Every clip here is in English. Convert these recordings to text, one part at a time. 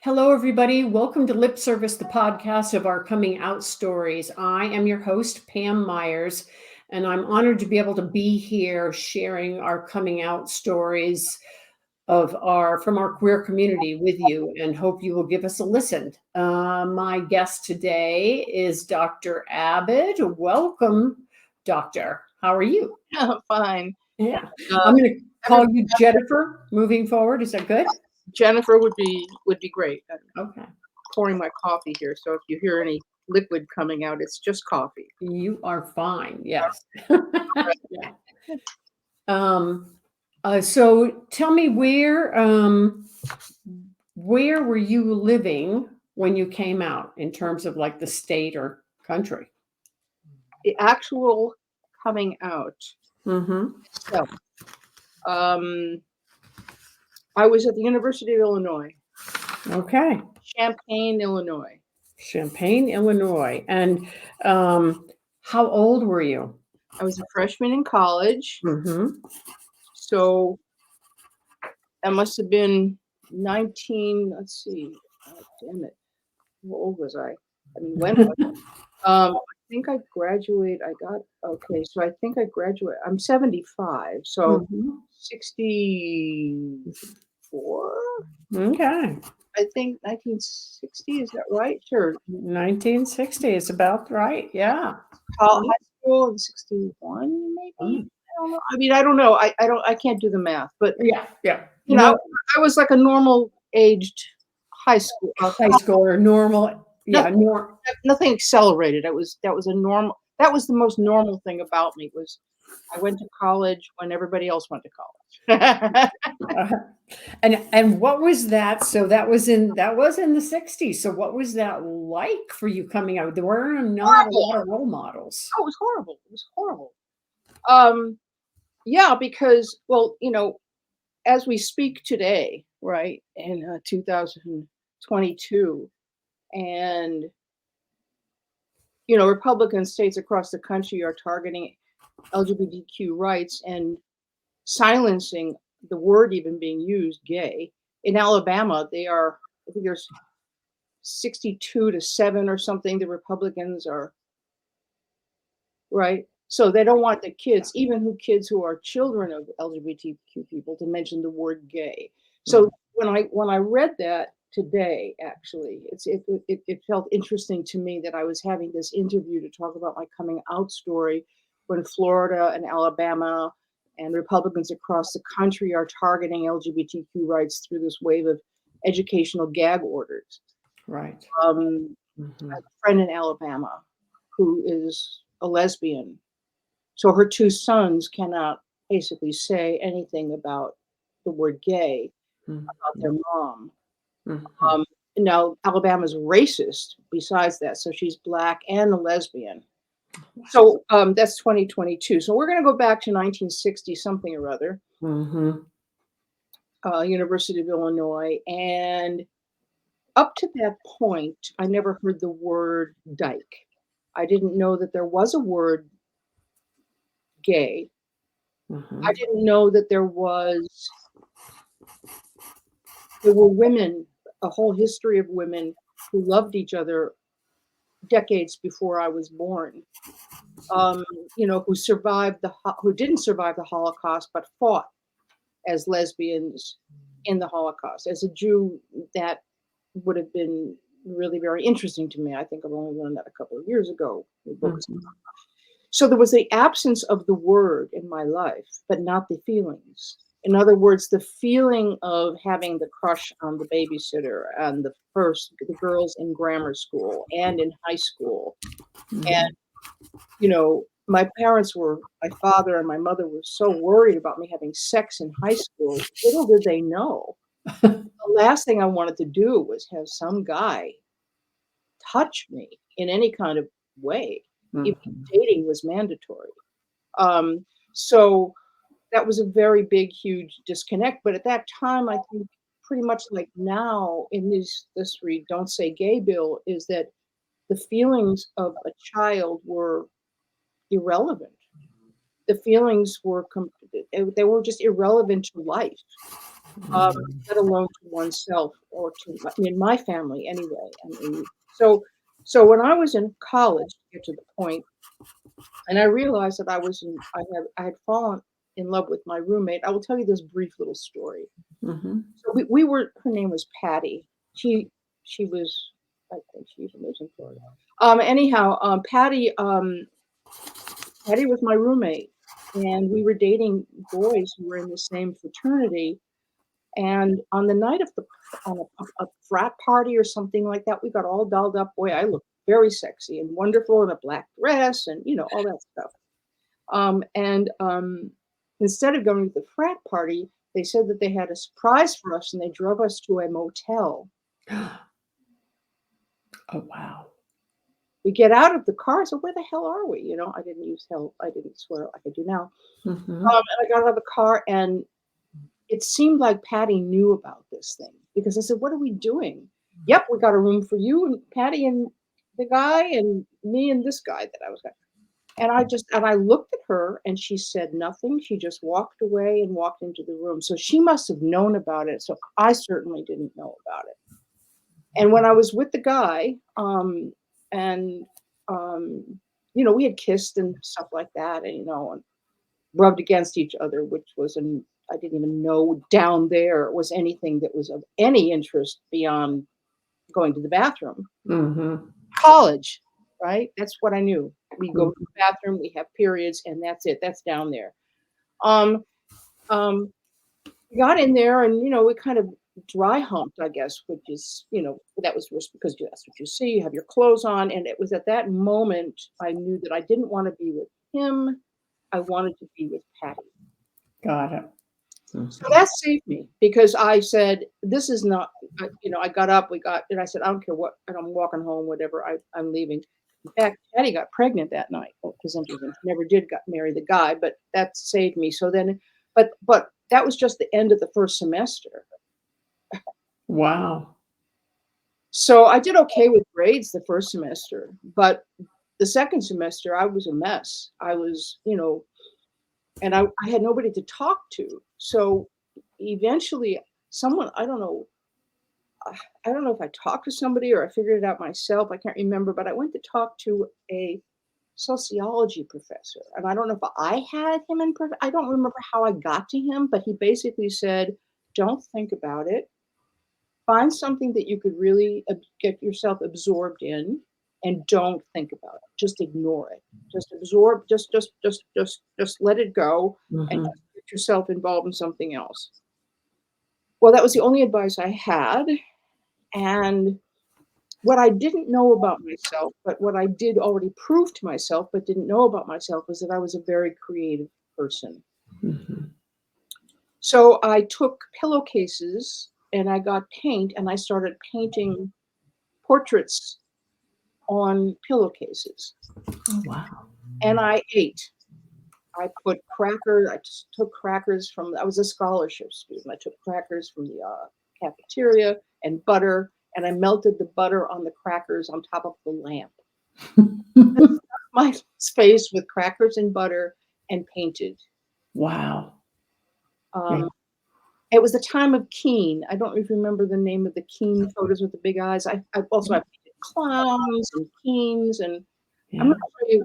Hello, everybody. Welcome to Lip Service, the podcast of our coming out stories. I am your host, Pam Myers, and I'm honored to be able to be here sharing our coming out stories from our queer community with you, and hope you will give us a listen. My guest today is Dr. Abod. Welcome, Doctor. How are you? Oh, fine. Yeah, I'm going to call you Jennifer moving forward. Is that good? Jennifer would be great. I'm Okay. pouring my coffee here, so if you hear any liquid coming out, it's just coffee. You are fine. Yes. Yeah. So tell me where were you living when you came out in terms of like the state or country? The actual coming out. Mm-hmm. So, I was at the University of Illinois, Okay. Champaign, Illinois. Champaign, Illinois. And how old were you? I was a freshman in college, Mm-hmm. so that must have been 19. Let's see. Oh, damn it. How old was I? I mean, when was I think I graduate. So I think I graduate. I'm 75, so Mm-hmm. 64. Okay. I think 1960. Is that right? Sure. 1960 is about right. Yeah. High school in 61, maybe. Mm. I don't know. I mean, I don't know. I don't. I can't do the math, but Yeah. Yeah. you know, I was like a normal aged high school. High school or normal. Yeah. Nothing accelerated. That was a normal. That was the most normal thing about me was I went to college when everybody else went to college. Uh, and what was that? So that was in the 60s. So what was that like for you coming out? There were not a Horrible. lot of role models. Oh, it was horrible. It was horrible. Yeah, because as we speak today, right, in 2022, and Republican states across the country are targeting LGBTQ rights and silencing the word even being used, gay. In Alabama, I think there's 62-7 or something. The Republicans are right. So they don't want the kids, even kids who are children of LGBTQ people, to mention the word gay. So when I read that today, actually, it felt interesting to me that I was having this interview to talk about my coming out story when Florida and Alabama and Republicans across the country are targeting LGBTQ rights through this wave of educational gag orders. Right. I have a friend in Alabama who is a lesbian. So her two sons cannot basically say anything about the word gay about their mom. Now, Alabama's racist besides that. So she's Black and a lesbian. So that's 2022. So we're going to go back to 1960 something or other, University of Illinois. And up to that point, I never heard the word dyke. I didn't know that there was a word gay. I didn't know that there were women, a whole history of women who loved each other decades before I was born. Who didn't survive the Holocaust but fought as lesbians in the Holocaust. As a Jew, that would have been really very interesting to me. I think I've only learned that a couple of years ago. So there was the absence of the word in my life, but not the feelings. In other words, the feeling of having the crush on the babysitter and the girls in grammar school and in high school. And, my father and my mother were so worried about me having sex in high school. Little did they know. The last thing I wanted to do was have some guy touch me in any kind of way. Even dating was mandatory. So that was a very big, huge disconnect. But at that time, I think pretty much like now in this Don't Say Gay bill is that the feelings of a child were irrelevant. The feelings they were just irrelevant to life. let alone to oneself or to in my family anyway. I mean, so when I was in college, to get to the point, and I realized that I had fallen in love with my roommate. I will tell you this brief little story. Mhm. So we were her name was Patty. She was I think she even lives in Florida. Anyhow, Patty was my roommate, and we were dating boys who were in the same fraternity. And on the night of the on a frat party or something like that, we got all dolled up. Boy, I looked very sexy and wonderful in a black dress and all that stuff. And instead of going to the frat party, they said that they had a surprise for us and they drove us to a motel. Oh, wow. We get out of the car, so where the hell are we? I didn't use hell, I didn't swear like I do now. Mhm. And I got out of the car and it seemed like Patty knew about this thing because I said, "What are we doing?" "Yep, we got a room for you and Patty and the guy and me and this guy that I was going." And I looked at her and she said nothing. She just walked away and walked into the room. So she must have known about it. So I certainly didn't know about it. And when I was with the guy, and we had kissed and stuff like that, and rubbed against each other, which was an I didn't even know down there was anything that was of any interest beyond going to the bathroom. Mhm. College, right? That's what I knew. We go to Mhm. the bathroom, we have periods, and that's it. That's down there. Um, um, we got in there and, we kind of dry humped, I guess, which is, that was just because that's what you see. You have your clothes on. And it was at that moment I knew that I didn't want to be with him. I wanted to be with Patty. Got it. So Mhm. that saved me because I said, this is not, I got up, and I said, I don't care what, and I'm walking home, whatever, I'm leaving. In fact, Patty got pregnant that night, which was interesting. She never did got marry the guy, but that saved me. So then, but that was just the end of the first semester. Wow. So I did okay with grades the first semester, but the second semester I was a mess. I was, and I had nobody to talk to. So eventually someone, I don't know if I talked to somebody or I figured it out myself. I can't remember, but I went to talk to a sociology professor. And I don't know if I had him in, I don't remember how I got to him, but he basically said, don't think about it. Find something that you could really get yourself absorbed in and don't think about it. Just ignore it. Just absorb, just let it go and Mhm. just get yourself involved in something else. Well, that was the only advice I had. And what I didn't know about myself, but what I did already prove to myself, but didn't know about myself, was that I was a very creative person. Mhm. So I took pillowcases and I got paint and I started painting portraits on pillowcases. Oh, wow. And I ate. I put crackers, I just took crackers I was a scholarship student. I took crackers from the cafeteria and butter, and I melted the butter on the crackers on top of the lamp. My space with crackers and butter and painted. Wow. Yeah. Um, it was the time of Keen. I don't even remember the name of the Keen photos with the big eyes. I painted clowns and Keens, and Yeah. I'm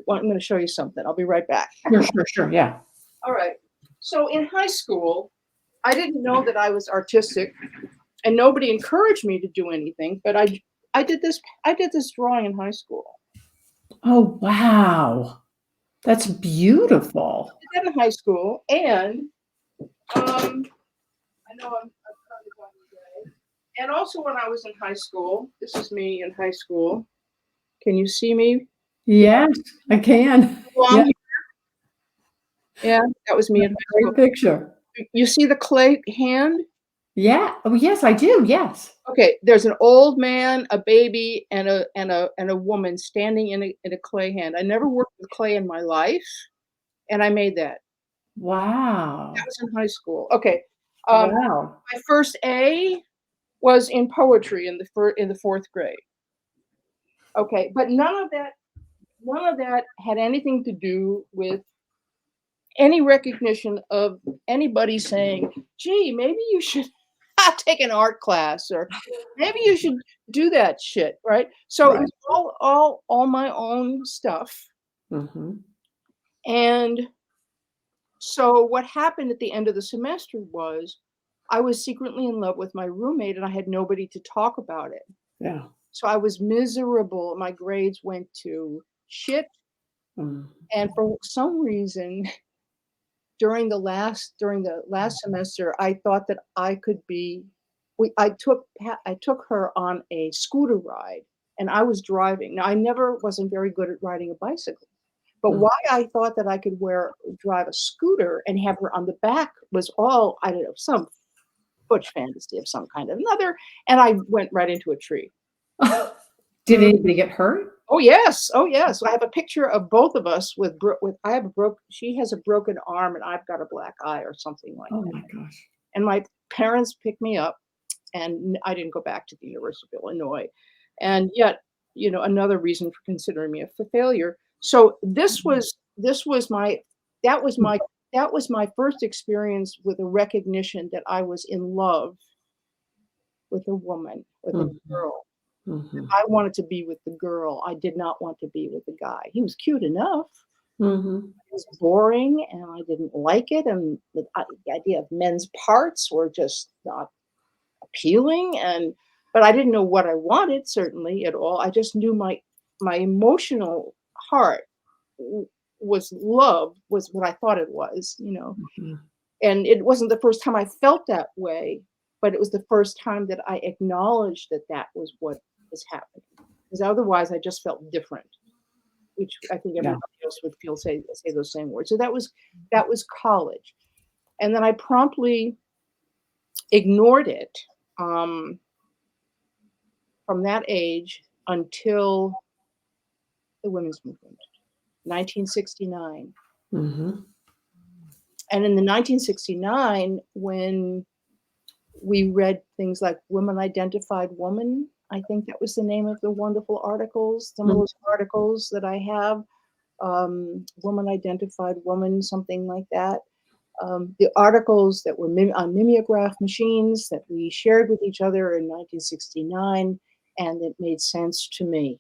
going to show you something. I'll be right back. Sure, sure, sure. Yeah. All right. So in high school, I didn't know that I was artistic, and nobody encouraged me to do anything. But I did this drawing in high school. Oh, wow. That's beautiful. I did that in high school, and I know I'm kind of going away. And also when I was in high school, this is me in high school. Can you see me? Yes, I can. Yeah, Long, yeah, that was me in high school. great picture. You see the clay hand? Yeah. Oh, yes, I do. Yes. Okay, there's an old man, a baby, and a woman standing in a clay hand. I never worked with clay in my life, and I made that. That Wow. was in high school. Okay, Wow. my first A was in poetry in the fourth grade. Okay, but none of that had anything to do with any recognition of anybody saying, "Gee, maybe you should." take an art class, or maybe you should do that shit, right? So it Right. was all my own stuff. Mhm. And so what happened at the end of the semester was I was secretly in love with my roommate and I had nobody to talk about it. Yeah. So I was miserable. My grades went to shit. Mm. And for some reason, during the last semester, I thought that I could be I took her on a scooter ride and I was driving. Now I never wasn't very good at riding a bicycle. But Mm. why I thought that I could drive a scooter and have her on the back was all, I don't know, some butch fantasy of some kind or another, and I went right into a tree. Did anybody get hurt? Oh, yes. Oh, yes. I have a picture of both of us with I have a she has a broken arm and I've got a black eye or something like Oh that. my gosh. And my parents picked me up and I didn't go back to the University of Illinois. And yet, another reason for considering me a failure. So this was my that was my that was my first experience with a recognition that I was in love with a woman, with a Mhm. girl. Mhm. I wanted to be with the girl. I did not want to be with the guy. He was cute enough. Mhm. It was boring and I didn't like it. And the idea of men's parts were just not appealing. But I didn't know what I wanted certainly at all. I just knew my emotional heart w- was love, was what I thought it was. Mhm. And it wasn't the first time I felt that way, but it was the first time that I acknowledged that that was what was happening. Because otherwise I just felt different, which I think Yeah. everybody else would say those same words. So that was college. And then I promptly ignored it. Um, from that age until the women's movement, 1969. Mhm. And in the 1969, when we read things like Women Identified Woman, I think that was the name of the wonderful articles, some of Mm. those articles that I have, Woman Identified Woman, something like that. The articles that were on mimeograph machines that we shared with each other in 1969, and it made sense to me.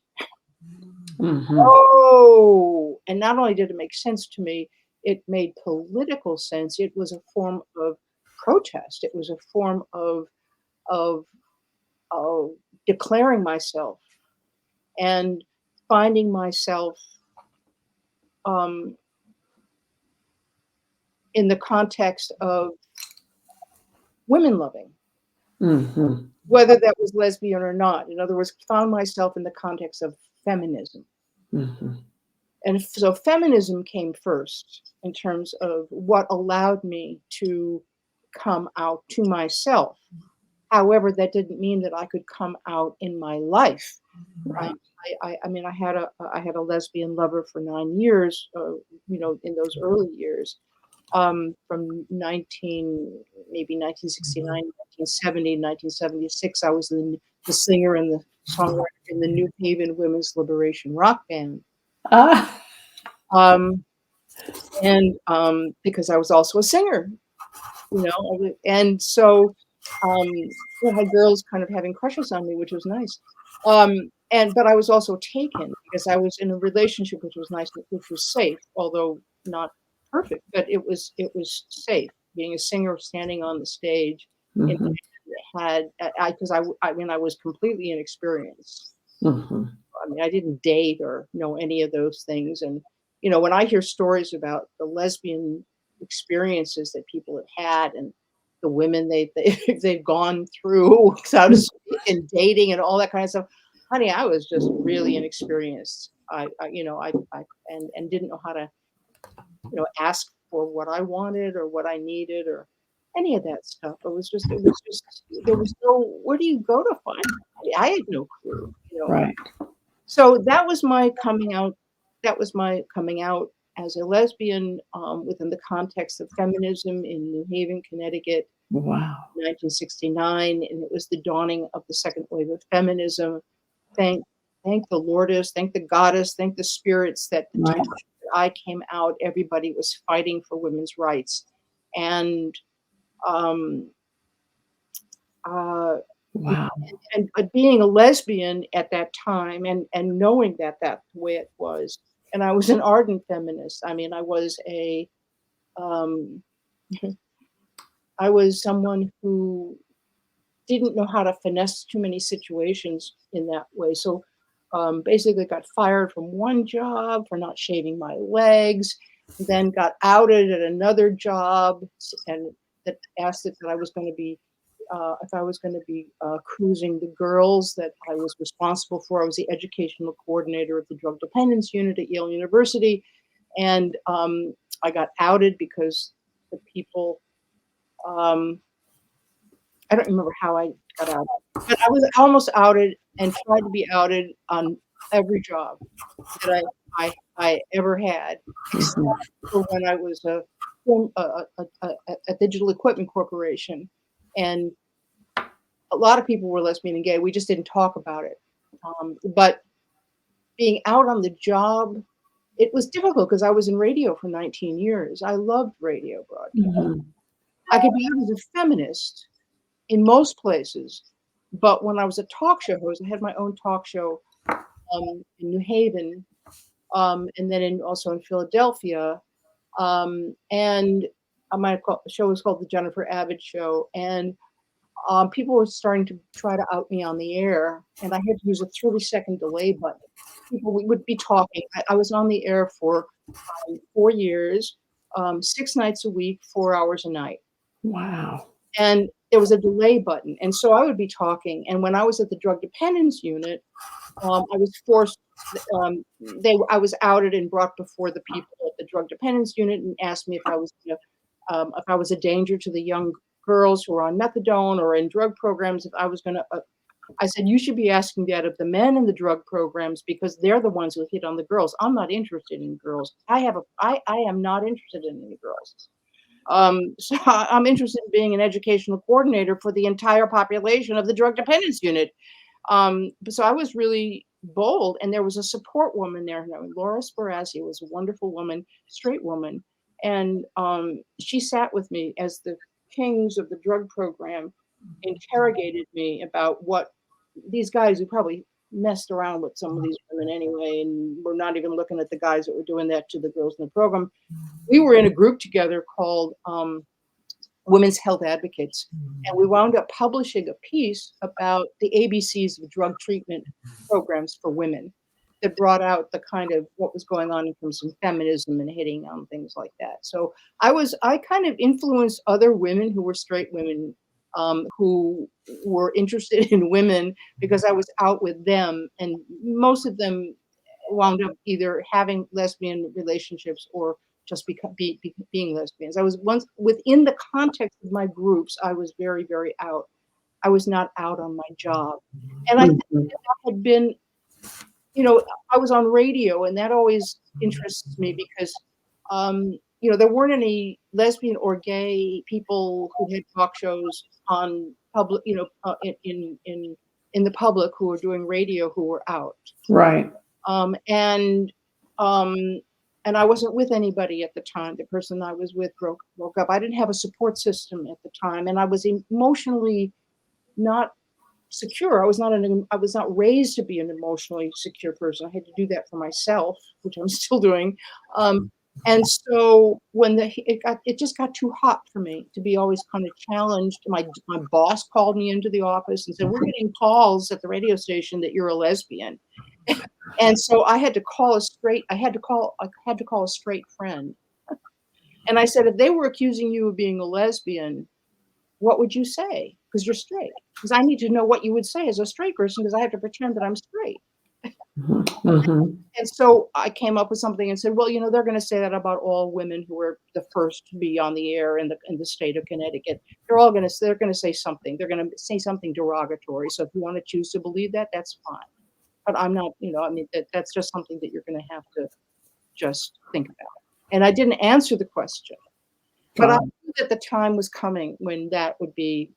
Mhm. Oh, and not only did it make sense to me, it made political sense. It was a form of protest. It was a form of of declaring myself and finding myself um, in the context of women loving, Mhm. whether that was lesbian or not. In other words, found myself in the context of feminism. Mhm. And so feminism came first in terms of what allowed me to come out to myself. However, that didn't mean that I could come out in my life. Um, Right. I mean, I had a lesbian lover for 9 years, in those early years, from 1969, 1970, 1976. I was the singer and the songwriter in the New Haven Women's Liberation Rock Band. Ah. Um, and because I was also a singer, and so I had girls kind of having crushes on me, which was nice. But I was also taken because I was in a relationship which was nice, which was safe, although not perfect, but it was safe. Being a singer, standing on the stage, in Mhm. had I because I mean I was completely inexperienced. Mhm. I mean, I didn't date or know any of those things. And, when I hear stories about the lesbian experiences that people have had and the women they've gone through, so to speak, and dating and all that kind of stuff, honey, I was just really inexperienced. I didn't know how to, ask for what I wanted or what I needed or any of that stuff. It was just, there was no, where do you go to find somebody? I had no clue. Right. So that was my coming out as a lesbian, within the context of feminism in New Haven, Connecticut, Wow. 1969, and it was the dawning of the second wave of feminism. Thank thank the Lourdes, thank the goddess, thank the spirits that the time Right. that I came out, everybody was fighting for women's rights. And, um Uh, Wow. and being a lesbian at that time and knowing that that's the way it was, and I was an ardent feminist. I mean, um, I was someone who didn't know how to finesse too many situations in that way. So basically got fired from one job for not shaving my legs, then got outed at another job and that asked if I was going to be if I was going to be cruising the girls that I was responsible for. I was the educational coordinator of the drug dependence unit at Yale University, and I got outed because the people. Um, I don't remember how I got out, but I was almost outed and tried to be outed on every job that I ever had, except Mhm. for when I was a digital equipment corporation, and a lot of people were lesbian and gay. We just didn't talk about it. But being out on the job, it was difficult because I was in radio for 19 years. I loved radio broadcast. Mhm. I could be out as a feminist in most places. But when I was a talk show host, I had my own talk show in New Haven, and then also in Philadelphia. And the show was called the Jennifer Abod Show, and people were starting to try to out me on the air, and I had to use a 30-second delay button. We would be talking. I was on the air for 4 years, 6 nights a week, 4 hours a night. Wow. And there was a delay button. And so I would be talking. And when I was at the drug dependence unit, I was forced, I was outed and brought before the people at the drug dependence unit and asked me if I was a danger to the young girls who were on methadone or in drug programs, if I was going to, I said, you should be asking that of the men in the drug programs because they're the ones who hit on the girls. I'm not interested in girls. I am not interested in any girls. So I'm interested in being an educational coordinator for the entire population of the drug dependence unit. So I was really bold, and there was a support woman there named Laura Sparazzi, was a wonderful woman, straight woman, and she sat with me as the kings of the drug program interrogated me about what these guys who probably messed around with some of these women anyway, and we're not even looking at the guys that were doing that to the girls in the program. We were in a group together called Women's Health Advocates, and we wound up publishing a piece about the ABCs of drug treatment programs for women that brought out the kind of what was going on in terms of feminism and hitting on things like that. So I kind of influenced other women who were straight women who were interested in women because I was out with them, and most of them wound up either having lesbian relationships or just being lesbians. I was once within the context of my groups, I was very, very out. I was not out on my job. And I think Mhm. that had been, I was on radio, and that always interests me because, there weren't any lesbian or gay people who had talk shows on public, in the public who were doing radio who were out. Right. Um, and um, and I wasn't with anybody at the time. The person I was with broke up. I didn't have a support system at the time, and I was emotionally not secure. I was not raised to be an emotionally secure person. I had to do that for myself, which I'm still doing. And so when it just got too hot for me to be always kind of challenged. My boss called me into the office and said, "We're getting calls at the radio station that you're a lesbian." And so I had to call a straight friend. And I said, "If they were accusing you of being a lesbian, what would you say? Because you're straight. Because I need to know what you would say as a straight person because I have to pretend that I'm straight." Mhm. And so I came up with something and said, "Well, they're going to say that about all women who were the first to be on the air in the state of Connecticut. They're going to say something. They're going to say something derogatory. So if you want to choose to believe that, that's fine. But I'm not, I mean, that's just something that you're going to have to just think about." And I didn't answer the question, but I Wow. knew that the time was coming when that would be,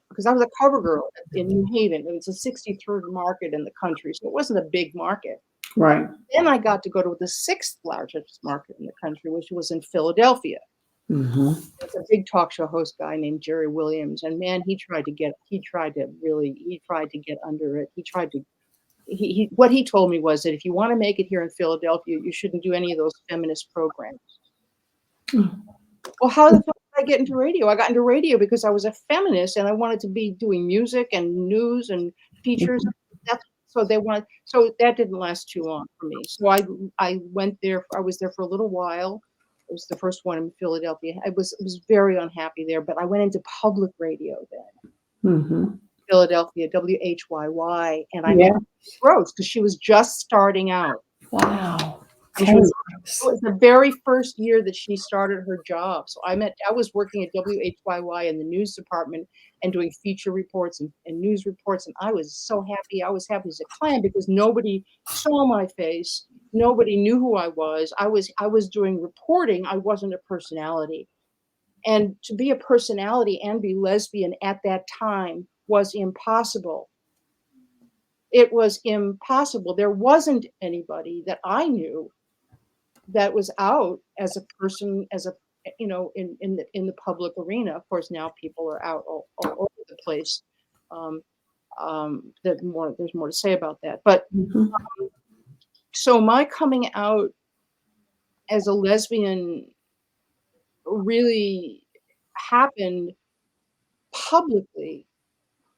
because I was a cover girl in New Haven. It was the 63rd market in the country, so it wasn't a big market. Right. Then I got to go to the 6th largest market in the country, which was in Philadelphia. Mhm. There's a big talk show host guy named Jerry Williams, and man, he tried to get under it. He tried to he what he told me was that if you wanna make it here in Philadelphia, you shouldn't do any of those feminist programs. Mm. Well, how the fuck did I get into radio? I got into radio because I was a feminist and I wanted to be doing music and news and features. Mhm. So that didn't last too long for me. So I went there. I was there for a little while. It was the first one in Philadelphia. I was very unhappy there, but I went into public radio then, Mhm. Philadelphia, WHYY, and I met Yeah. Rose because she was just starting out. Wow. I mean, she was it Thanks. was the very first year that she started her job. So I was working at WHYY in the news department and doing feature reports and news reports, and I was so happy. I was happy as a clam because nobody saw my face. Nobody knew who I was. I was doing reporting. I wasn't a personality. And to be a personality and be lesbian at that time was impossible. It was impossible. There wasn't anybody that I knew that was out as a person, as a in the public arena. Of course, now people are out all over the place. Um, there's more to say about that. But Mhm. so my coming out as a lesbian really happened publicly,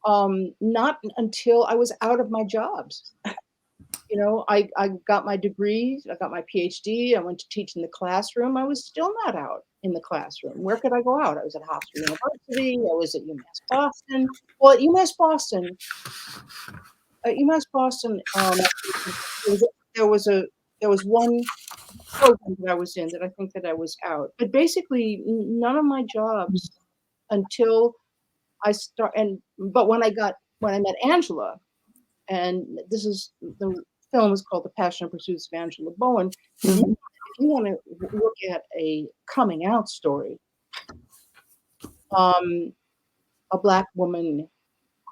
not until I was out of my jobs. I got my degrees, I got my PhD, I went to teach in the classroom. I was still not out in the classroom. Where could I go out? I was at Hofstra University, I was at UMass Boston. Well, at UMass Boston, there was a there was a there was one program that I was in that I think that I was out. But basically, none of my jobs until I start and but when I met Angela, and this is the film is called The Passionate Pursuits of Angela Bowen. Mhm. If you wanna look at a coming out story, um, a Black woman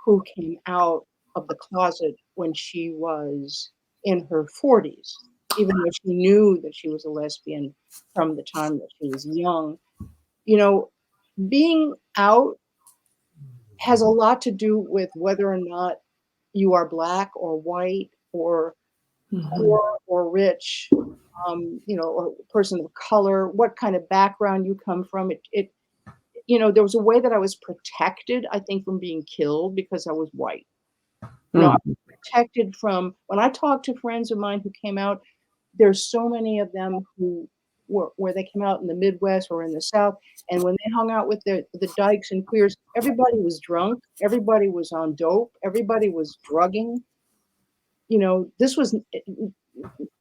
who came out of the closet when she was in her 40s, even though she knew that she was a lesbian from the time that she was young. You know, being out has a lot to do with whether or not you are Black or white or Mhm. poor or rich, or a person of color, what kind of background you come from. There was a way that I was protected, I think, from being killed because I was white. I Mhm. was protected from when I talked to friends of mine who came out, there's so many of them who were where they came out in the Midwest or in the South, and when they hung out with the dykes and queers, everybody was drunk, everybody was on dope, everybody was drugging. This was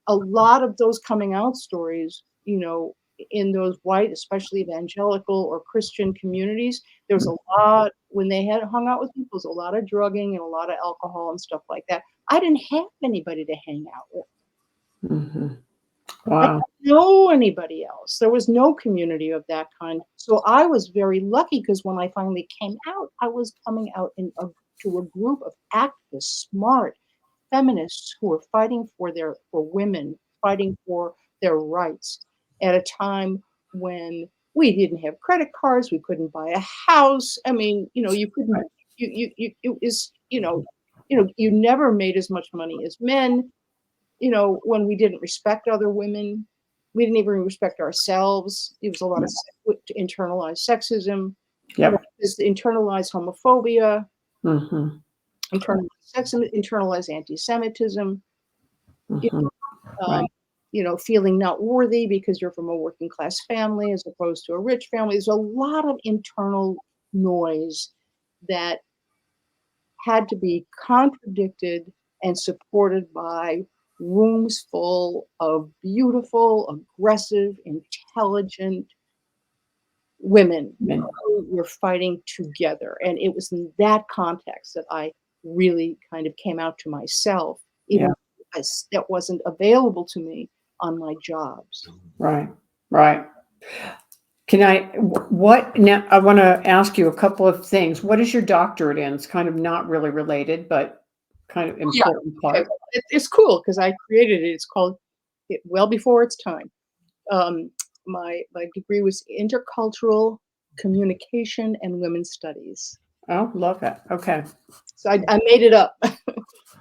a lot of those coming out stories, in those white, especially evangelical or Christian communities, there was a lot when they had hung out with people, there was a lot of drugging and a lot of alcohol and stuff like that. I didn't have anybody to hang out with. Mhm. I Wow. didn't know anybody else. There was no community of that kind. So I was very lucky because when I finally came out, I was coming out to a group of activists, smart feminists who were fighting for women, fighting for their rights at a time when we didn't have credit cards, we couldn't buy a house. I mean, you couldn't Right. you it is, you never made as much money as men, when we didn't respect other women. We didn't even respect ourselves. There was a lot of internalized sexism, Yep. this internalized homophobia, Mhm. internalized sexism, internalized anti-Semitism. you Mhm. um, Right. Feeling not worthy because you're from a working class family as opposed to a rich family. There's a lot of internal noise that had to be contradicted and supported by rooms full of beautiful, aggressive, intelligent women Men. who were fighting together. And it was in that context that I really kind of came out to myself, Yeah. even as that wasn't available to me on my jobs. Right. Right. Can I what now I wanna ask you a couple of things. What is your doctorate in? It's kind of not really related, but kind of Yeah. important Okay. part. Well, it's cool because I created it. It's called well before its time. Um, my degree was intercultural communication and women's studies. Oh, love it. Okay. So I made it up.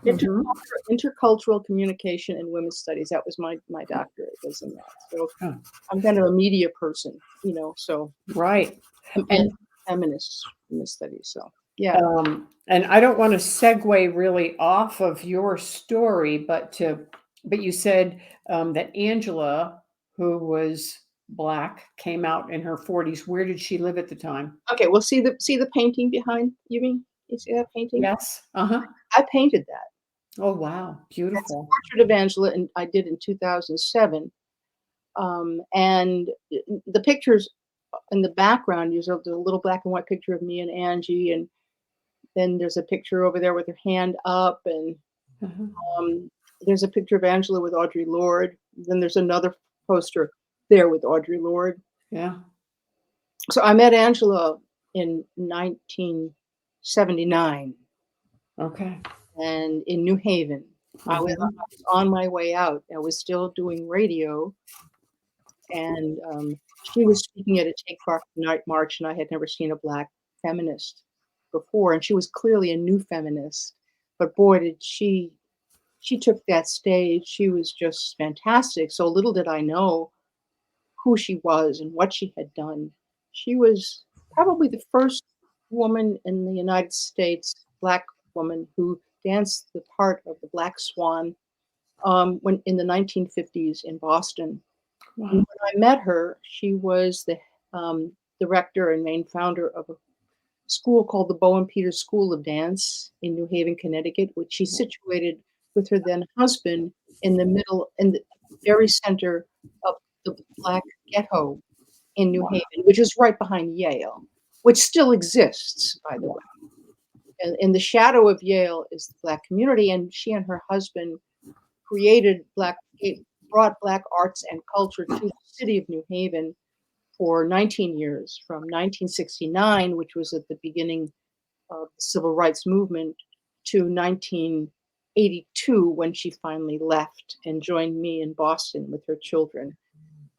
Mhm. Intercultural communication and women's studies. That was my doctorate was in that. So Oh, I'm kind of a media person, so right. and And feminist studies. So yeah. and I don't want to segue really off of your story, but you said that Angela, who was Black, came out in her 40s. Where did she live at the time? Okay. Well, see the painting behind. You mean you see that painting? Yes. Uh-huh. I painted that. Oh, wow. That's a Beautiful. portrait of Angela, and I did in 2007. And the pictures in the background, there's a little black and white picture of me and Angie, and then there's a picture over there with her hand up, and Uh-huh. um, there's a picture of Angela with Audre Lorde. Then there's another poster there with Audre Lorde. Yeah. So I met Angela in 1979, Okay. and in New Haven. Mhm. I was on my way out. I was still doing radio, and she was speaking at a Take Part Night March, and I had never seen a black feminist before, and she was clearly a new feminist. But boy, did she took that stage. She was just fantastic. So little did I know who she was and what she had done. She was probably the first woman in the United States, black woman, who danced the part of the Black Swan when in the 1950s in Boston. And Wow. when I met her, she was the director and main founder of a school called the Bowen Peters School of Dance in New Haven, Connecticut, which she situated with her then husband in the very center of the black ghetto in New Wow. Haven, which is right behind Yale, which still exists, by the way. And in the shadow of Yale is the black community, and she and her husband created brought black arts and culture to the city of New Haven for 19 years, from 1969, which was at the beginning of the civil rights movement, to 1982 when she finally left and joined me in Boston with her children.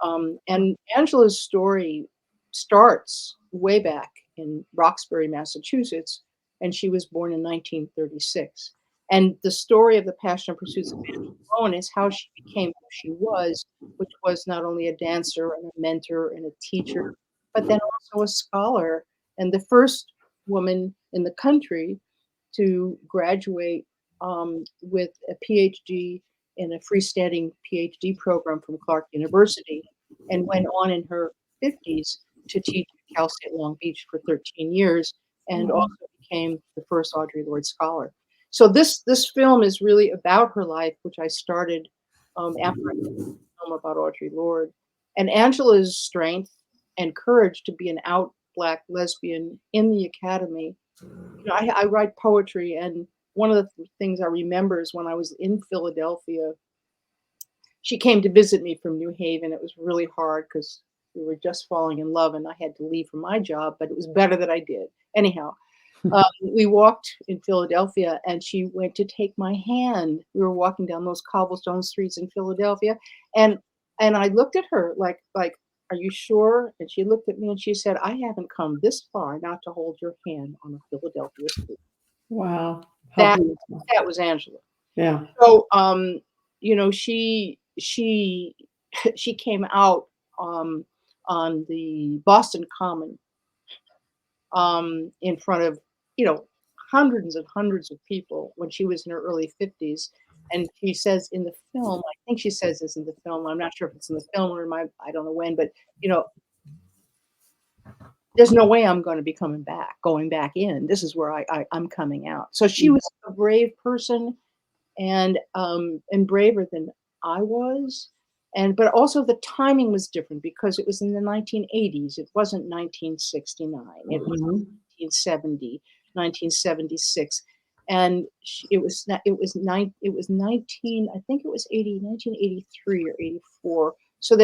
And Angela's story starts way back in Roxbury, Massachusetts, and she was born in 1936. And the story of the passion and pursuits of Angela Bowen is how she became who she was, which was not only a dancer and a mentor and a teacher, but then also a scholar, and the first woman in the country to graduate with a PhD in a freestanding PhD program from Clark University, and went on in her 50s to teach at Cal State Long Beach for 13 years, and Wow. also became the first Audre Lorde Scholar. So this film is really about her life, which I started after I did a film about Audre Lorde, and Angela's strength and courage to be an out black lesbian in the academy. I write poetry, and one of the things I remember is when I was in Philadelphia, she came to visit me from New Haven. It was really hard because we were just falling in love, and I had to leave for my job, but it was better that I did. Anyhow, we walked in Philadelphia, and she went to take my hand. We were walking down those cobblestone streets in Philadelphia, and I looked at her like, "Are you sure?" And she looked at me and she said, "I haven't come this far not to hold your hand on a Philadelphia street." Wow. How That beautiful. that was Angela. Yeah. So, she she came out on the Boston Common in front of you know hundreds and hundreds of people when she was in her early 50s. And she says in the film, I think she says this in the film. I'm not sure if it's in the film or in my, I don't know when, but you know, there's no way I'm going to be going back in. This is where I'm coming out. So she was a brave person, and braver than I was. But also the timing was different because it was in the 1980s. It wasn't 1969. It was Mhm. 1970, 1976. And it was 19, I think it was 1983 or 84. So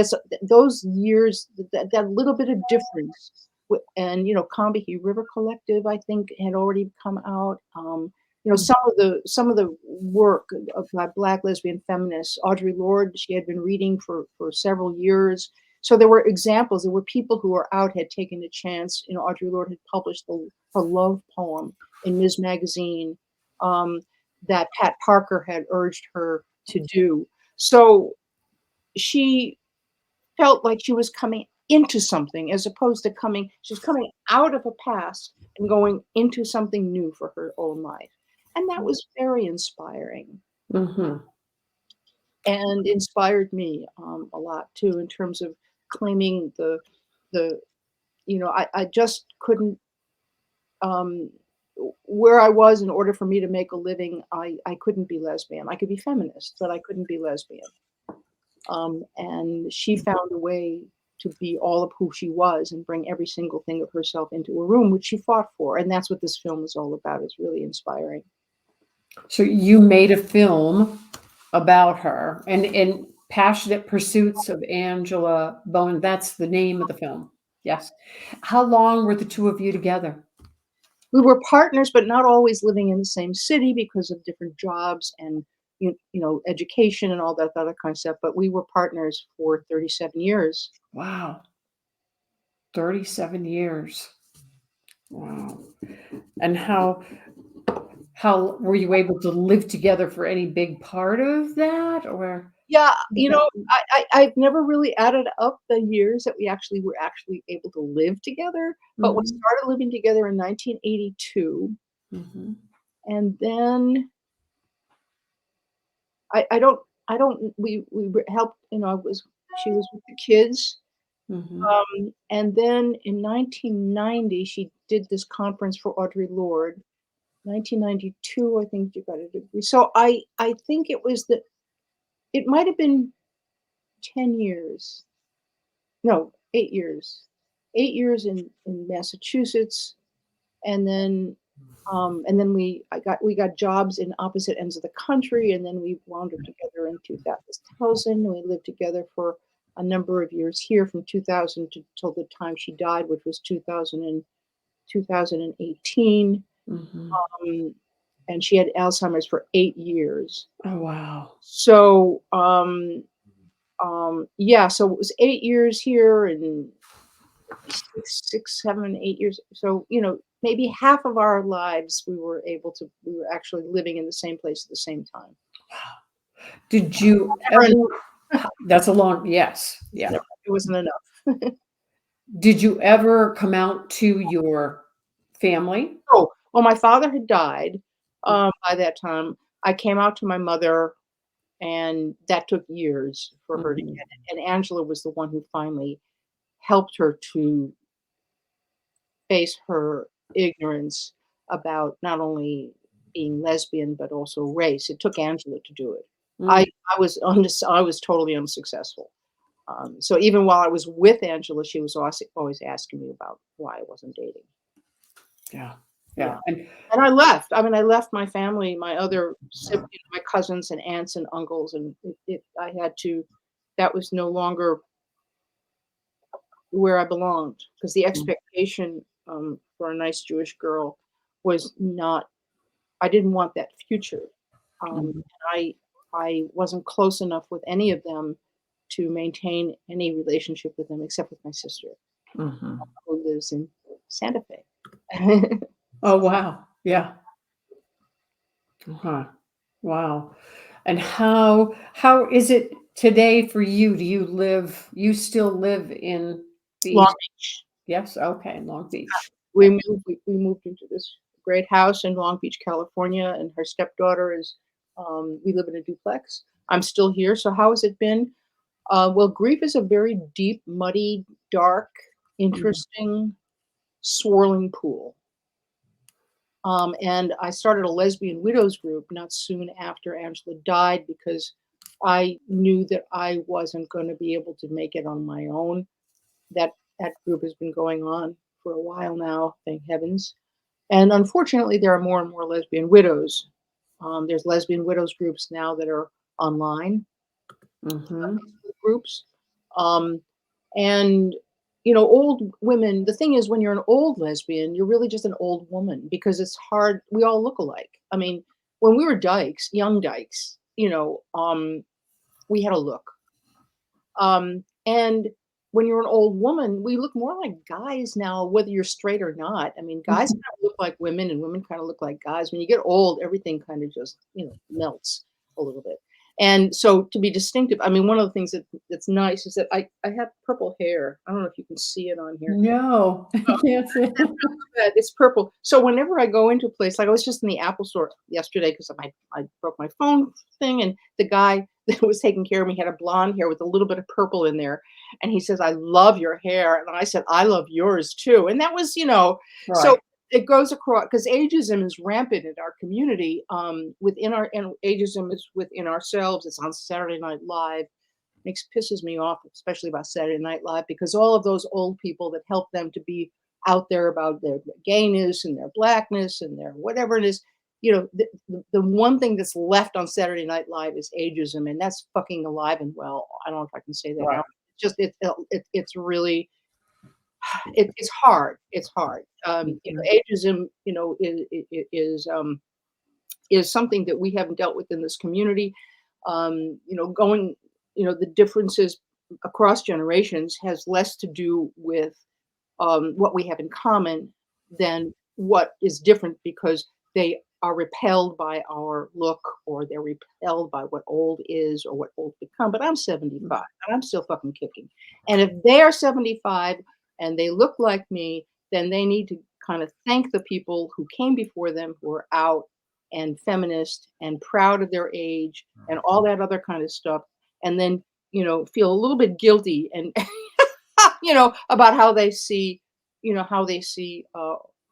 those years, that little bit of difference. And Combahee River Collective, I think, had already come out. Some of the work of my black lesbian feminists, Audre Lorde, she had been reading for several years. So there were examples. There were people who were out, had taken a chance. Audre Lorde had published her love poem in Ms. Magazine, um, that Pat Parker had urged her to do. So she felt like she was coming into something as opposed to she was coming out of a past and going into something new for her own life. And that was very inspiring Mhm. and inspired me a lot too, in terms of claiming the I just couldn't, um, where I was, in order for me to make a living, I couldn't be lesbian. I could be feminist, but I couldn't be lesbian. And she found a way to be all of who she was and bring every single thing of herself into a room, which she fought for. And that's what this film is all about. It's really inspiring. So you made a film about her and Passionate Pursuits of Angela Bowen. That's the name of the film. Yes. How long were the two of you together? We were partners, but not always living in the same city because of different jobs and education and all that other kind of stuff. But we were partners for 37 years. Wow. 37 years. Wow. And how were you able to live together for any big part of that, or Yeah, I've never really added up the years that we actually were able to live together, but we Mhm. started living together in 1982, Mhm. and then I don't we helped, I was she was with the kids, Mhm. and then in 1990 she did this conference for Audre Lorde. 1992, I think you got a degree. So I think it might have been 10 years. No, 8 years. 8 years in Massachusetts, and then we got jobs in opposite ends of the country, and then we wound up together in 2000. We lived together for a number of years here from 2000 to till the time she died, which was 2018. Mhm. Um, and she had Alzheimer's for 8 years. Oh, wow. So, yeah, so it was 8 years here and 7, 8 years. So, maybe half of our lives we were actually living in the same place at the same time. Did you Never ever That's a long yes, yeah. it wasn't enough. Did you ever come out to your family? Oh, well, my father had died, by that time. I came out to my mother, and that took years for her to get Mhm. it, and Angela was the one who finally helped her to face her ignorance about not only being lesbian, but also race. It took Angela to do it. I Mm, I was totally unsuccessful. So even while I was with Angela, she was always asking me about why I wasn't dating. yeah, Yeah. yeah, and And I left. I mean, I left my family, my other my cousins and aunts and uncles, and I had to. That was no longer where I belonged, because the mm, expectation, for a nice Jewish girl was not. I didn't want that future. mhm, I wasn't close enough with any of them to maintain any relationship with them except with my sister, mhm. who lives in Santa Fe. Oh, wow, yeah, uh-huh, wow, and how is it today for you? You still live in the Long Beach. yes, okay, Long Beach. We moved into this great house in Long Beach, California, and her stepdaughter is. We live in a duplex. I'm still here. So how has it been? Well, grief is a very deep, muddy, dark, Mhm, interesting, swirling pool. And I started a lesbian widows group not soon after Angela died, because I knew that I wasn't going to be able to make it on my own. That group has been going on for a while now, thank heavens. And unfortunately, there are more and more lesbian widows. There's lesbian widows groups now that are online, mhm, Facebook groups. Um, and old women. The thing is, when you're an old lesbian, you're really just an old woman, because it's hard. We all look alike. I mean, when we were dykes, young dykes, we had a look. And when you're an old woman, we look more like guys now, whether you're straight or not. I mean, guys Mhm. kind of look like women and women kind of look like guys. When you get old, everything kind of just, melts a little bit. And so to be distinctive, I mean, one of the things that's nice is that I have purple hair. I don't know if you can see it on here. No, I can't say. It's purple. So whenever I go into a place, like I was just in the Apple store yesterday because I broke my phone thing, and the guy that was taking care of me had a blonde hair with a little bit of purple in there, and he says, "I love your hair," and I said, "I love yours too," and that was, so Right. it goes across because ageism is rampant in our community. Within our and ageism is within ourselves. It's on Saturday Night Live. Makes pisses me off, especially about Saturday Night Live, because all of those old people that help them to be out there about their gayness and their blackness and their whatever it is, the one thing that's left on Saturday Night Live is ageism, and that's fucking alive and well. I don't know if I can say that Right. now. It's really it's hard. It's hard. Mhm. Ageism, is something that we haven't dealt with in this community. Going, the differences across generations has less to do with what we have in common than what is different because they are repelled by our look or they're repelled by what old is or what old become. But I'm 75 and I'm still fucking kicking. And if they are 75 and they look like me, then they need to kind of thank the people who came before them who are out and feminist and proud of their age and all that other kind of stuff. And then, feel a little bit guilty and about how they see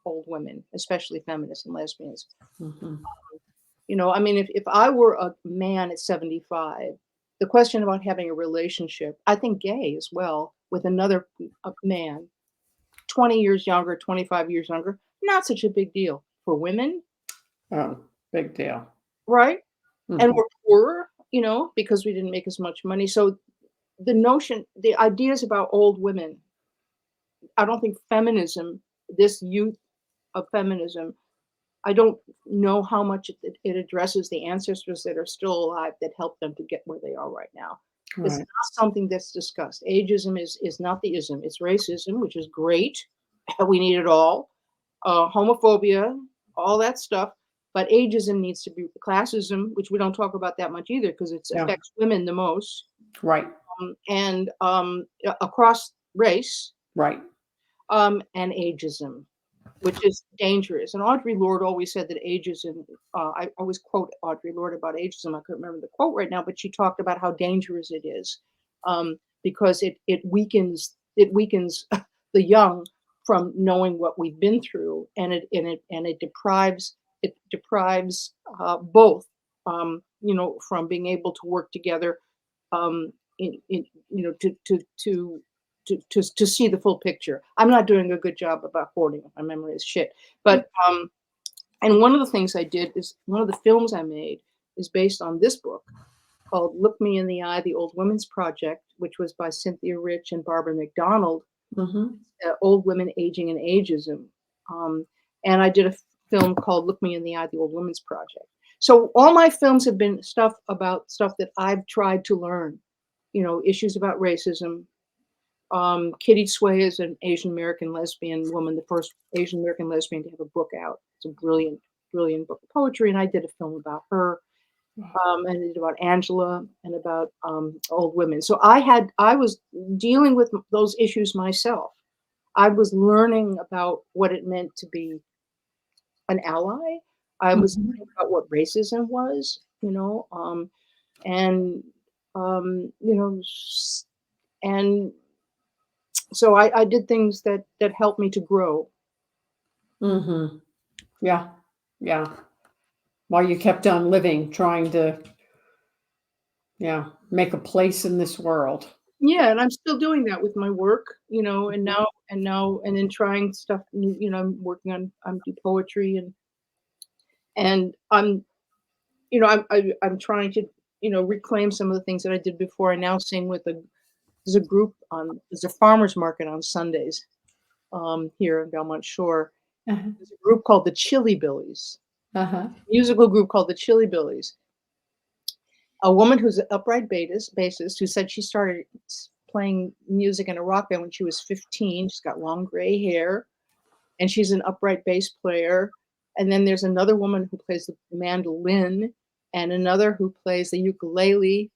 old women, especially feminists and lesbians. Mhm. I mean, if I were a man at 75, the question about having a relationship, I think gay as well, with another man, 20 years younger, 25 years younger, not such a big deal. For women, Oh, big deal. right? And Mhm. we're poorer, because we didn't make as much money. So the ideas about old women, I don't think feminism, this youth of feminism, I don't know how much it addresses the ancestors that are still alive that helped them to get where they are right now. It's Right. not something that's discussed. Ageism is not the ism. It's racism, which is great. We need it all. Homophobia, all that stuff. But ageism needs to be classism, which we don't talk about that much either because it Yeah. affects women the most. Right. And across race, Right. and ageism, which is dangerous. And Audre Lorde always said that ageism, I always quote Audre Lorde about ageism. I couldn't remember the quote right now, but she talked about how dangerous it is because it weakens the young from knowing what we've been through, and it deprives both, from being able to work together, in to see the full picture. I'm not doing a good job about quoting. My memory is shit. But and one of the things I did is one of the films I made is based on this book called "Look Me in the Eye: The Old Women's Project," which was by Cynthia Rich and Barbara McDonald. Mhm. Old women aging and ageism. And I did a film called "Look Me in the Eye: The Old Women's Project." So all my films have been stuff about stuff that I've tried to learn. Issues about racism, Kitty Sway is an Asian American lesbian woman, the first Asian American lesbian to have a book out. It's a brilliant, brilliant book of poetry, and I did a film about her, and I did about Angela and about old women. So I was dealing with those issues myself. I was learning about what it meant to be an ally. I was Mhm. learning about what racism was, and and so I did things that helped me to grow. Mhm. Yeah. Yeah. While you kept on living, trying to, yeah, make a place in this world. Yeah, and I'm still doing that with my work, and Mhm. now and then trying stuff new, I'm working on I'm do poetry and I'm trying to, reclaim some of the things that I did before. I now sing with there's a farmers market on Sundays here in Belmont Shore. Uh-huh. There's a group called the Chili Billies, Uh-huh. musical group called the Chili Billies. A woman who's an upright bassist who said she started playing music in a rock band when she was 15. She's got long gray hair, and she's an upright bass player. And then there's another woman who plays the mandolin, and another who plays the ukulele,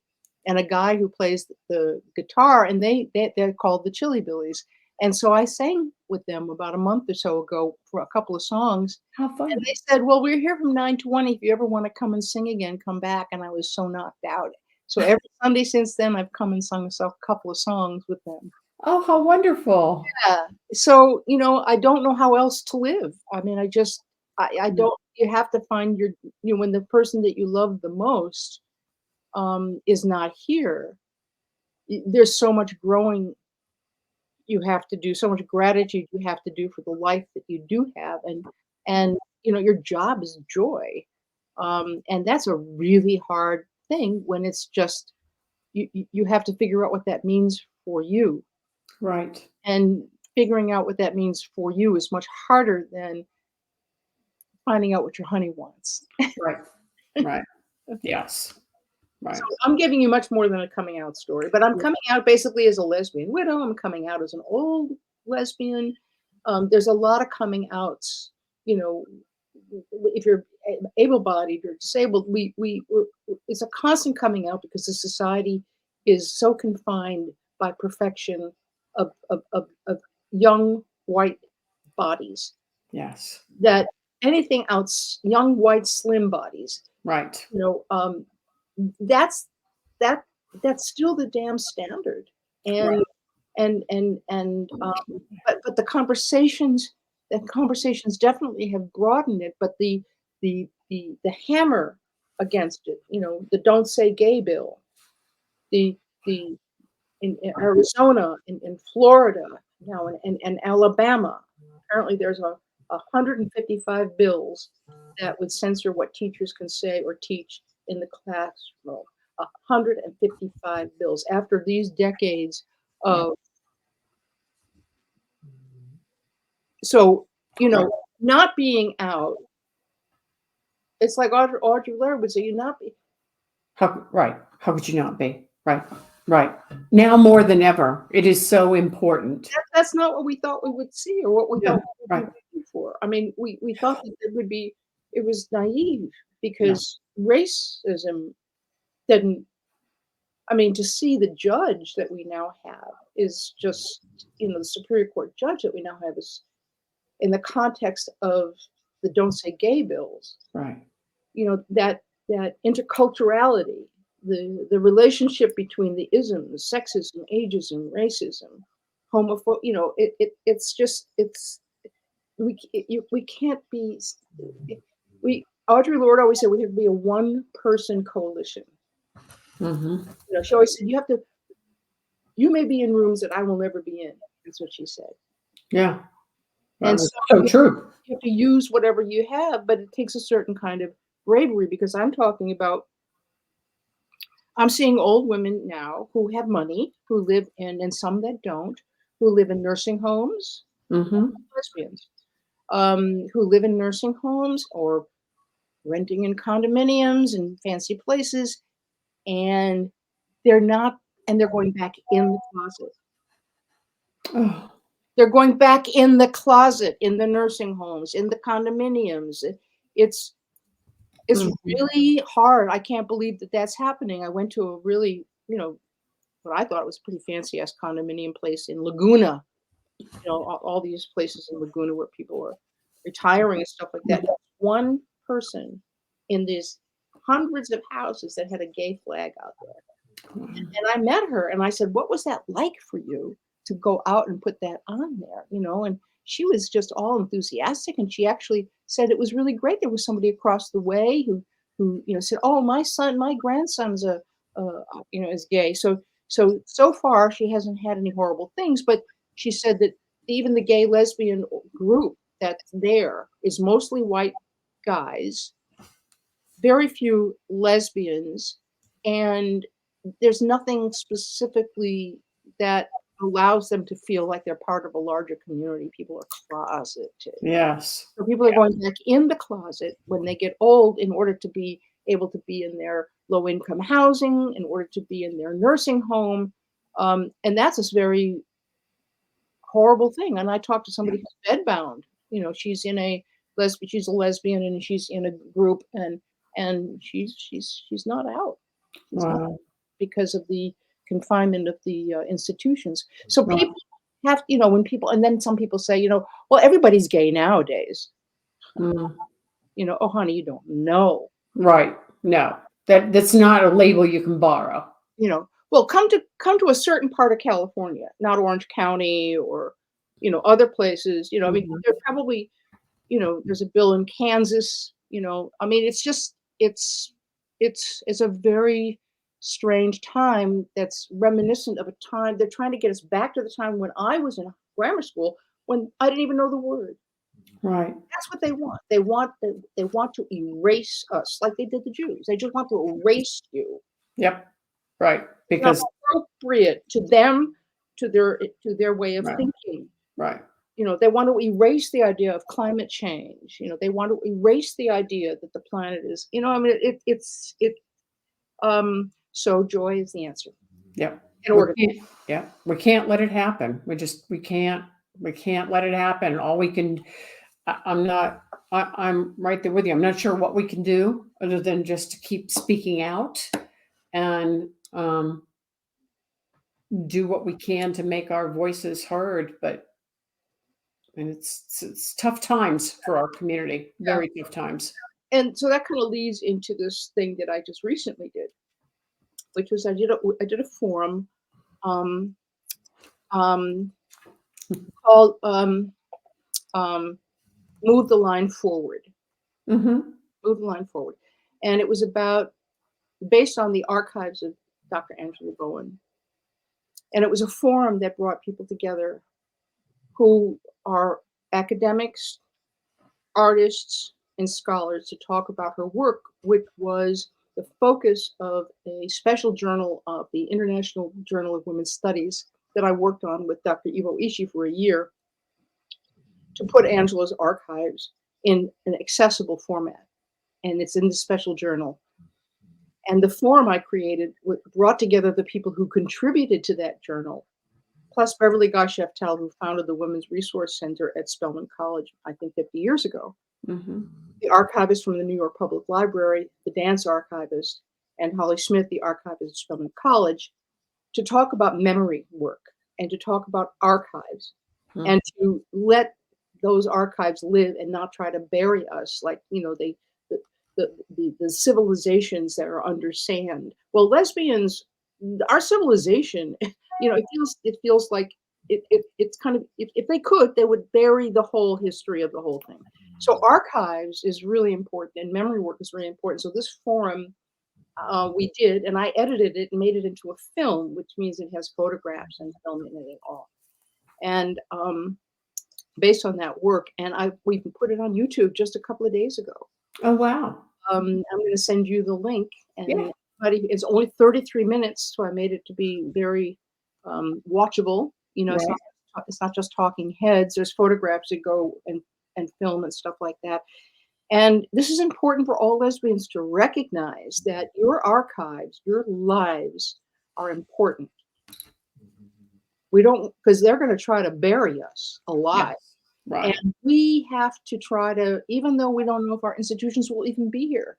and a guy who plays the guitar. And they're called the Chili Billies. And so I sang with them about a month or so ago for a couple of songs. How And fun. they said, "Well, we're here from 9 to 1. If you ever want to come and sing again, come back." And I was so knocked out. So every Sunday since then, I've come and sung a couple of songs with them. Oh, how wonderful. Yeah. So, I don't know how else to live. I mean, I Mm. don't, you have to find when the person that you love the most is not here, there's so much growing you have to do, so much gratitude you have to do for the life that you do have. And, your job is joy. And that's a really hard thing when it's just, you have to figure out what that means for you. Right. And figuring out what that means for you is much harder than finding out what your honey wants. Right. Right. Yes. So Right. I'm giving you much more than a coming out story, but I'm Yeah. coming out basically as a lesbian widow. I'm coming out as an old lesbian. There's a lot of coming outs, you know, if you're able-bodied or disabled, it's a constant coming out because the society is so confined by perfection of young white bodies Yes. that anything else, young white slim bodies, Right. you know, um, that's that that's still the damn standard. Right. And and and um but but the conversations definitely have broadened it, but the hammer against it, the don't say gay bill, the the in Arizona, in Florida now, and Alabama. Apparently, there's 155 bills that would censor what teachers can say or teach in the classroom. 155 bills after these decades Yeah. of so Right. not being out. It's like Audrey Laird would say, "You not be." Right. How could you not be? Right. Right. Now more than ever, it is so important. That's not what we thought we would see or what we Yeah. thought we would Right. be waiting for. I mean, we thought that it was naive Yeah. because racism didn't. I mean, to see the judge that we now have is just, the Superior Court judge that we now have is in the context of the Don't Say Gay bills, Right. that interculturality, the relationship between the isms, sexism, ageism, racism, homophobia. It's just we can't be. We Audre Lorde always said we have to be a one person coalition. Mm-hmm. She always said you may be in rooms that I will never be in. That's what she said. Yeah. That And was so so true. you have to use whatever you have, but it takes a certain kind of bravery because I'm seeing old women now who have money, who live and some that don't, who live in nursing homes, Mm-hmm. lesbians, who live in nursing homes or renting in condominiums and fancy places, and they're not, and they're going back in the closet. Oh. They're going back in the closet, in the nursing homes, in the condominiums. It's it's Mhm. really hard. I can't believe that that's happening. I went to a really, what I thought was a pretty fancy ass condominium place in Laguna. All these places in Laguna where people are retiring and stuff like that. One person in these hundreds of houses that had a gay flag out there. And I met her and I said, "What was that like for you to go out and put that on there?" And she was just all enthusiastic, and she actually said it was really great. There was somebody across the way who said, "Oh, my grandson's is gay." So far she hasn't had any horrible things, but she said that even the gay lesbian group that's there is mostly white guys, very few lesbians, and there's nothing specifically that allows them to feel like they're part of a larger community. People are closeted. Yes. So people are going back in the closet when they get old in order to be able to be in their low income housing, in order to be in their nursing home. And that's a very horrible thing. And I talked to somebody who's bedbound. She's in a she's a lesbian, and she's in a group, and she's not out. She's not, Wow. because of the confinement of the institutions. So Right. people have, when people, and then some people say, well, everybody's gay nowadays. Mm. Oh, honey, you don't know. Right. No, that's not a label you can borrow. Well, come to a certain part of California, not Orange County or, other places. I mean, Mhm. there probably, there's a bill in Kansas. I mean, it's just it's a very strange time that's reminiscent of a time they're trying to get us back to the time when I was in grammar school, when I didn't even know the word. Right. That's what they want. They want to erase us like they did the Jews. They just want to erase you. Yep. Right. It's not Because appropriate to them, to their way of right. thinking. Right. They want to erase the idea of climate change. They want to erase the idea that the planet is, I mean, so joy is the answer. Yep. In order. Yeah. We can't let it happen. We can't let it happen. All we can I'm right there with you. I'm not sure what we can do other than just to keep speaking out and do what we can to make our voices heard. But and it's tough times for our community. Yeah. Very tough times. And so that kind of leads into this thing that I just recently did, which was I did a forum um, um, called "Move the Line Forward." Hmm. Move the line forward, and it was based on the archives of Dr. Angela Bowen, and it was a forum that brought people together who are academics, artists, and scholars to talk about her work, which was the focus of a special journal of the International Journal of Women's Studies that I worked on with Dr. Ivo Ishii for a year, to put Angela's archives in an accessible format. And it's in the special journal. And the forum I created brought together the people who contributed to that journal, plus Beverly Gosh-Sheftel, who founded the Women's Resource Center at Spelman College, I think 50 years ago, Hmm. the archivist from the New York Public Library, the dance archivist, and Holly Smith, the archivist at Spelman College, to talk about memory work and to talk about archives and to let those archives live and not try to bury us like, the civilizations that are under sand. Well, lesbians, our civilization, it feels like it's kind of, if they could, they would bury the whole history of the whole thing. So archives is really important, and memory work is really important. So this forum we did, and I edited it and made it into a film, which means it has photographs and film in it and all. And based on that work, and we put it on YouTube just a couple of days ago. Oh wow. I'm going to send you the link, Yeah. and it's only 33 minutes, so I made it to be very watchable. It's Right. not just talking heads. There's photographs that go and film and stuff like that. And this is important for all lesbians to recognize that your archives, your lives are important. We don't, because they're going to try to bury us alive. Yes. Right. And we have to try to, even though we don't know if our institutions will even be here,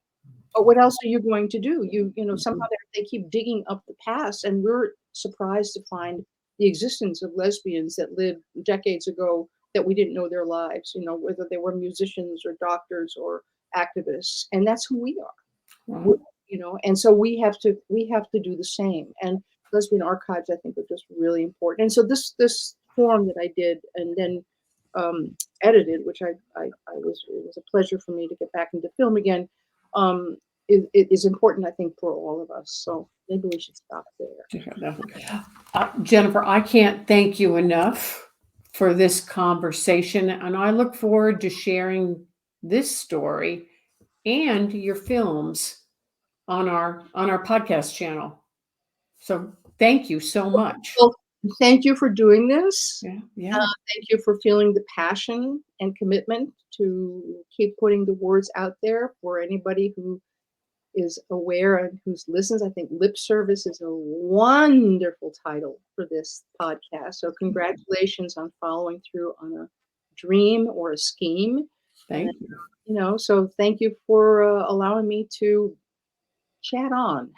but what else are you going to do? Somehow they keep digging up the past, and we're surprised to find the existence of lesbians that lived decades ago that we didn't know their lives, whether they were musicians or doctors or activists, and that's who we are. Wow. And so we have to do the same. And lesbian archives, I think, are just really important. And so this forum that I did and then edited, which it was a pleasure for me to get back into film again, is important, I think, for all of us. So maybe we should stop there. Jennifer, I can't thank you enough for this conversation, and I look forward to sharing this story and your films on our podcast channel. So thank you so much. Well, thank you for doing this. Yeah, yeah. Thank you for feeling the passion and commitment to keep putting the words out there for anybody who is aware and who listens, I think lip service is a wonderful title for this podcast. So congratulations on following through on a dream or a scheme. And, Thank you. so thank you for allowing me to chat on.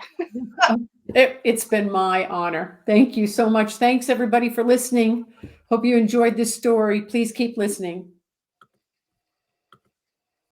It's been my honor. Thank you so much. Thanks everybody for listening. Hope you enjoyed this story. Please keep listening.